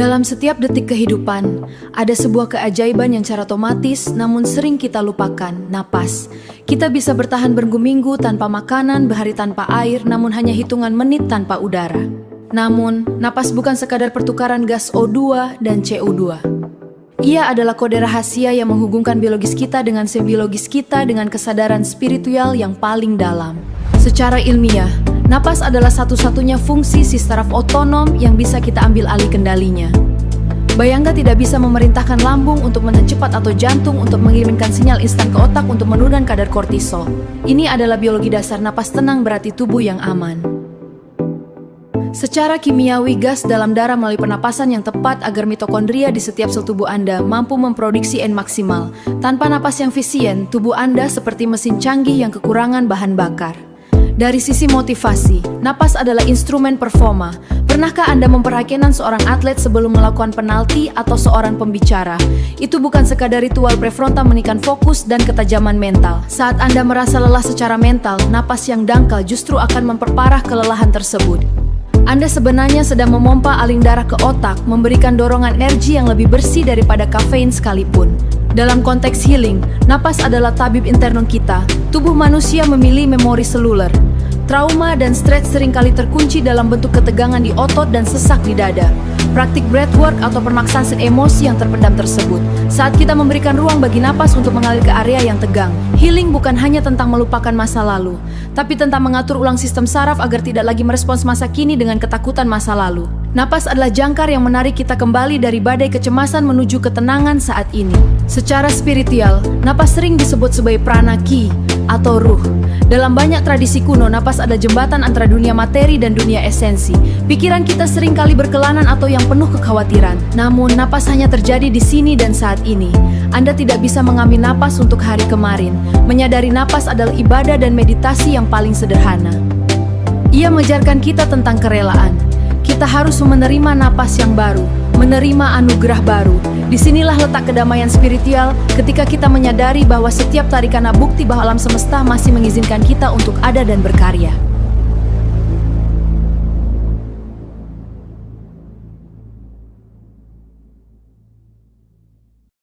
Dalam setiap detik kehidupan, ada sebuah keajaiban yang secara otomatis namun sering kita lupakan, napas. Kita bisa bertahan berminggu tanpa makanan, berhari tanpa air, namun hanya hitungan menit tanpa udara. Namun, napas bukan sekadar pertukaran gas O2 dan CO2. Ia adalah kode rahasia yang menghubungkan biologis kita dengan sembiologis kita dengan kesadaran spiritual yang paling dalam. Secara ilmiah, napas adalah satu-satunya fungsi saraf otonom yang bisa kita ambil alih kendalinya. Bayangkan tidak bisa memerintahkan lambung untuk mencepat atau jantung untuk mengirimkan sinyal instan ke otak untuk menurunkan kadar kortisol. Ini adalah biologi dasar napas tenang berarti tubuh yang aman. Secara kimiawi, gas dalam darah melalui pernapasan yang tepat agar mitokondria di setiap sel tubuh Anda mampu memproduksi N maksimal. Tanpa napas yang efisien, tubuh Anda seperti mesin canggih yang kekurangan bahan bakar. Dari sisi motivasi, napas adalah instrumen performa. Pernahkah Anda memperhatikan seorang atlet sebelum melakukan penalti atau seorang pembicara? Itu bukan sekadar ritual prefrontal menekan fokus dan ketajaman mental. Saat Anda merasa lelah secara mental, napas yang dangkal justru akan memperparah kelelahan tersebut. Anda sebenarnya sedang memompa aliran darah ke otak, memberikan dorongan energi yang lebih bersih daripada kafein sekalipun. Dalam konteks healing, napas adalah tabib internal kita. Tubuh manusia memiliki memori seluler. Trauma dan stres seringkali terkunci dalam bentuk ketegangan di otot dan sesak di dada. Praktik breathwork atau pemaksaan emosi yang terpendam tersebut. Saat kita memberikan ruang bagi napas untuk mengalir ke area yang tegang. Healing bukan hanya tentang melupakan masa lalu, tapi tentang mengatur ulang sistem saraf agar tidak lagi merespons masa kini dengan ketakutan masa lalu. Napas adalah jangkar yang menarik kita kembali dari badai kecemasan menuju ketenangan saat ini. Secara spiritual, napas sering disebut sebagai prana ki atau ruh. Dalam banyak tradisi kuno, napas adalah jembatan antara dunia materi dan dunia esensi. Pikiran kita sering kali berkelana atau yang penuh kekhawatiran. Namun, napas hanya terjadi di sini dan saat ini. Anda tidak bisa mengambil napas untuk hari kemarin. Menyadari napas adalah ibadah dan meditasi yang paling sederhana. Ia mengajarkan kita tentang kerelaan. Kita harus menerima napas yang baru, menerima anugerah baru. Disinilah letak kedamaian spiritual ketika kita menyadari bahwa setiap tarikan bukti bahwa alam semesta masih mengizinkan kita untuk ada dan berkarya.